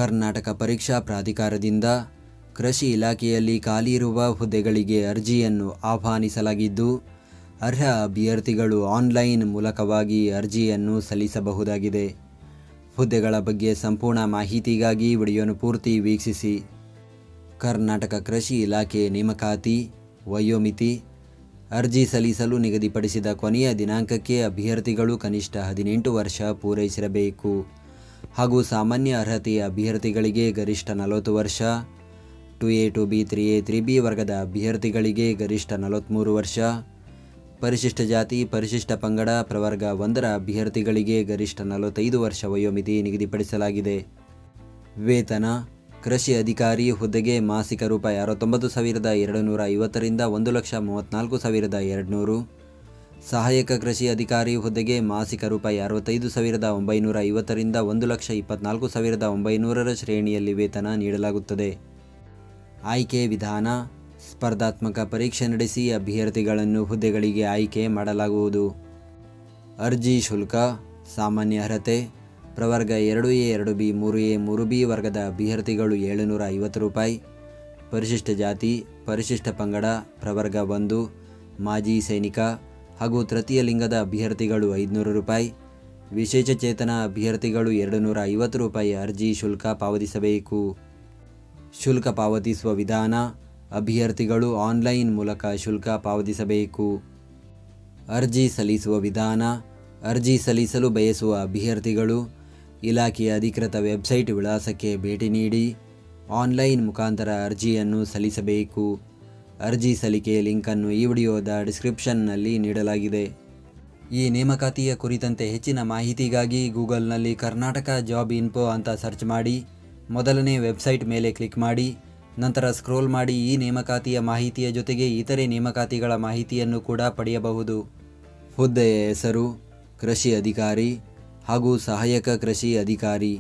ಕರ್ನಾಟಕ ಪರೀಕ್ಷಾ ಪ್ರಾಧಿಕಾರದಿಂದ ಕೃಷಿ ಇಲಾಖೆಯಲ್ಲಿ ಖಾಲಿ ಇರುವ ಹುದ್ದೆಗಳಿಗೆ ಅರ್ಜಿಯನ್ನು ಆಹ್ವಾನಿಸಲಾಗಿದ್ದು, ಅರ್ಹ ಅಭ್ಯರ್ಥಿಗಳು ಆನ್ಲೈನ್ ಮೂಲಕವಾಗಿ ಅರ್ಜಿಯನ್ನು ಸಲ್ಲಿಸಬಹುದಾಗಿದೆ. ಹುದ್ದೆಗಳ ಬಗ್ಗೆ ಸಂಪೂರ್ಣ ಮಾಹಿತಿಗಾಗಿ ವಿಡಿಯೋನು ಪೂರ್ತಿ ವೀಕ್ಷಿಸಿ. ಕರ್ನಾಟಕ ಕೃಷಿ ಇಲಾಖೆ ನೇಮಕಾತಿ ವಯೋಮಿತಿ. ಅರ್ಜಿ ಸಲ್ಲಿಸಲು ನಿಗದಿಪಡಿಸಿದ ಕೊನೆಯ ದಿನಾಂಕಕ್ಕೆ ಅಭ್ಯರ್ಥಿಗಳು ಕನಿಷ್ಠ 18 ವರ್ಷ ಪೂರೈಸಿರಬೇಕು ಹಾಗೂ ಸಾಮಾನ್ಯ ಅರ್ಹತೆಯ ಅಭ್ಯರ್ಥಿಗಳಿಗೆ ಗರಿಷ್ಠ 40 ವರ್ಷ, 2A 2B 3A 3B ವರ್ಗದ ಅಭ್ಯರ್ಥಿಗಳಿಗೆ ಗರಿಷ್ಠ 43 ವರ್ಷ, ಪರಿಶಿಷ್ಟ ಜಾತಿ ಪರಿಶಿಷ್ಟ ಪಂಗಡ ಪ್ರವರ್ಗ 1ರ ಅಭ್ಯರ್ಥಿಗಳಿಗೆ ಗರಿಷ್ಠ 45 ವರ್ಷ ವಯೋಮಿತಿ ನಿಗದಿಪಡಿಸಲಾಗಿದೆ. ವೇತನ: ಕೃಷಿ ಅಧಿಕಾರಿ ಹುದ್ದೆಗೆ ಮಾಸಿಕ ರೂಪಾಯಿ 69,250 ರಿಂದ 1,34,200. ಸಹಾಯಕ ಕೃಷಿ ಅಧಿಕಾರಿ ಹುದ್ದೆಗೆ ಮಾಸಿಕ ರೂಪಾಯಿ 65,950 ರಿಂದ 1,24,900 ಶ್ರೇಣಿಯಲ್ಲಿ ವೇತನ ನೀಡಲಾಗುತ್ತದೆ. ಆಯ್ಕೆ ವಿಧಾನ: ಸ್ಪರ್ಧಾತ್ಮಕ ಪರೀಕ್ಷೆ ನಡೆಸಿ ಅಭ್ಯರ್ಥಿಗಳನ್ನು ಹುದ್ದೆಗಳಿಗೆ ಆಯ್ಕೆ ಮಾಡಲಾಗುವುದು. ಅರ್ಜಿ ಶುಲ್ಕ: ಸಾಮಾನ್ಯ ಅರ್ಹತೆ ಪ್ರವರ್ಗ 2A 2B 3A 3B ವರ್ಗದ ಅಭ್ಯರ್ಥಿಗಳು 750 ರೂಪಾಯಿ, ಪರಿಶಿಷ್ಟ ಜಾತಿ ಪರಿಶಿಷ್ಟ ಪಂಗಡ ಪ್ರವರ್ಗ 1, ಮಾಜಿ ಸೈನಿಕ ಹಾಗೂ ತೃತೀಯ ಲಿಂಗದ ಅಭ್ಯರ್ಥಿಗಳು 500 ರೂಪಾಯಿ, ವಿಶೇಷಚೇತನ ಅಭ್ಯರ್ಥಿಗಳು 250 ರೂಪಾಯಿ ಅರ್ಜಿ ಶುಲ್ಕ ಪಾವತಿಸಬೇಕು. ಶುಲ್ಕ ಪಾವತಿಸುವ ವಿಧಾನ: ಅಭ್ಯರ್ಥಿಗಳು ಆನ್ಲೈನ್ ಮೂಲಕ ಶುಲ್ಕ ಪಾವತಿಸಬೇಕು. ಅರ್ಜಿ ಸಲ್ಲಿಸುವ ವಿಧಾನ: ಅರ್ಜಿ ಸಲ್ಲಿಸಲು ಬಯಸುವ ಅಭ್ಯರ್ಥಿಗಳು ಇಲಾಖೆಯ ಅಧಿಕೃತ ವೆಬ್ಸೈಟ್ ವಿಳಾಸಕ್ಕೆ ಭೇಟಿ ನೀಡಿ ಆನ್ಲೈನ್ ಮುಖಾಂತರ ಅರ್ಜಿಯನ್ನು ಸಲ್ಲಿಸಬೇಕು. ಅರ್ಜಿ ಸಲ್ಲಿಕೆಯ ಲಿಂಕನ್ನು ಈ ವಿಡಿಯೋದ ಡಿಸ್ಕ್ರಿಪ್ಷನ್ನಲ್ಲಿ ನೀಡಲಾಗಿದೆ. ಈ ನೇಮಕಾತಿಯ ಕುರಿತಂತೆ ಹೆಚ್ಚಿನ ಮಾಹಿತಿಗಾಗಿ ಗೂಗಲ್ನಲ್ಲಿ ಕರ್ನಾಟಕ ಜಾಬ್ ಇನ್ಫೋ ಅಂತ ಸರ್ಚ್ ಮಾಡಿ ಮೊದಲನೇ ವೆಬ್ಸೈಟ್ ಮೇಲೆ ಕ್ಲಿಕ್ ಮಾಡಿ ನಂತರ ಸ್ಕ್ರೋಲ್ ಮಾಡಿ ಈ ನೇಮಕಾತಿಯ ಮಾಹಿತಿಯ ಜೊತೆಗೆ ಇತರೆ ನೇಮಕಾತಿಗಳ ಮಾಹಿತಿಯನ್ನು ಕೂಡ ಪಡೆಯಬಹುದು. ಹುದ್ದೆಯ ಹೆಸರು: ಕೃಷಿ ಅಧಿಕಾರಿ ಹಾಗೂ ಸಹಾಯಕ ಕೃಷಿ ಅಧಿಕಾರಿ.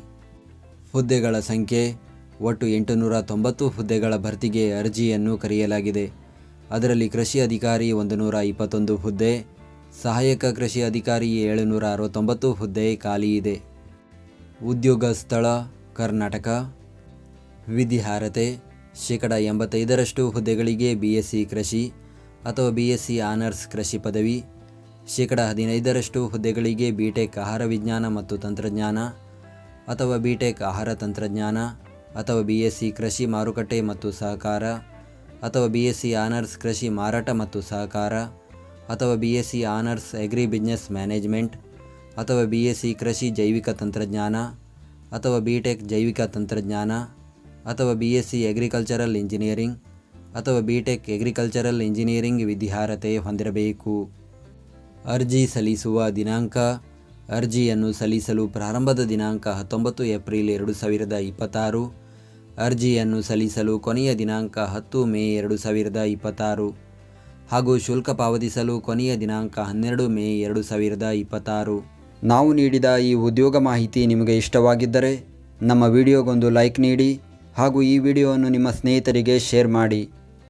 ಹುದ್ದೆಗಳ ಸಂಖ್ಯೆ: ಒಟ್ಟು 890 ಹುದ್ದೆಗಳ ಭರ್ತಿಗೆ ಅರ್ಜಿಯನ್ನು ಕರೆಯಲಾಗಿದೆ. ಅದರಲ್ಲಿ ಕೃಷಿ ಅಧಿಕಾರಿ 121 ಹುದ್ದೆ, ಸಹಾಯಕ ಕೃಷಿ ಅಧಿಕಾರಿ 769 ಹುದ್ದೆ ಖಾಲಿ ಇದೆ. ಉದ್ಯೋಗ ಸ್ಥಳ: ಕರ್ನಾಟಕ. ವಿದ್ಯಾರ್ಹತೆ: ಶೇಕಡ 85% BSc ಕೃಷಿ ಅಥವಾ BSc ಆನರ್ಸ್ ಕೃಷಿ ಪದವಿ, ಶೇಕಡ 15% ಹುದ್ದೆಗಳಿಗೆ BTech ಆಹಾರ ವಿಜ್ಞಾನ ಮತ್ತು ತಂತ್ರಜ್ಞಾನ ಅಥವಾ BTech ಆಹಾರ ತಂತ್ರಜ್ಞಾನ ಅಥವಾ BSc ಕೃಷಿ ಮಾರುಕಟ್ಟೆ ಮತ್ತು ಸಹಕಾರ ಅಥವಾ BSc ಆನರ್ಸ್ ಕೃಷಿ ಮಾರಾಟ ಮತ್ತು ಸಹಕಾರ ಅಥವಾ BSc honours agri business management ಅಥವಾ BSc ಕೃಷಿ ಜೈವಿಕ ತಂತ್ರಜ್ಞಾನ ಅಥವಾ BTech ಜೈವಿಕ ತಂತ್ರಜ್ಞಾನ ಅಥವಾ BSc ಅಗ್ರಿಕಲ್ಚರಲ್ ಇಂಜಿನಿಯರಿಂಗ್ ಅಥವಾ BTech ಅಗ್ರಿಕಲ್ಚರಲ್ ಇಂಜಿನಿಯರಿಂಗ್ ವಿದ್ಯಾರ್ಹತೆ ಹೊಂದಿರಬೇಕು. ಅರ್ಜಿ ಸಲ್ಲಿಸುವ ದಿನಾಂಕ: ಅರ್ಜಿಯನ್ನು ಸಲ್ಲಿಸಲು ಪ್ರಾರಂಭದ ದಿನಾಂಕ 19 ಏಪ್ರಿಲ್ 2026. ಅರ್ಜಿಯನ್ನು ಸಲ್ಲಿಸಲು ಕೊನೆಯ ದಿನಾಂಕ 10 ಮೇ 2026 ಹಾಗೂ ಶುಲ್ಕ ಪಾವತಿಸಲು ಕೊನೆಯ ದಿನಾಂಕ 12 ಮೇ 2026. ನಾವು ನೀಡಿದ ಈ ಉದ್ಯೋಗ ಮಾಹಿತಿ ನಿಮಗೆ ಇಷ್ಟವಾಗಿದ್ದರೆ ನಮ್ಮ ವಿಡಿಯೋಗೊಂದು ಲೈಕ್ ನೀಡಿ ಹಾಗೂ ಈ ವಿಡಿಯೋವನ್ನು ನಿಮ್ಮ ಸ್ನೇಹಿತರಿಗೆ ಶೇರ್ ಮಾಡಿ.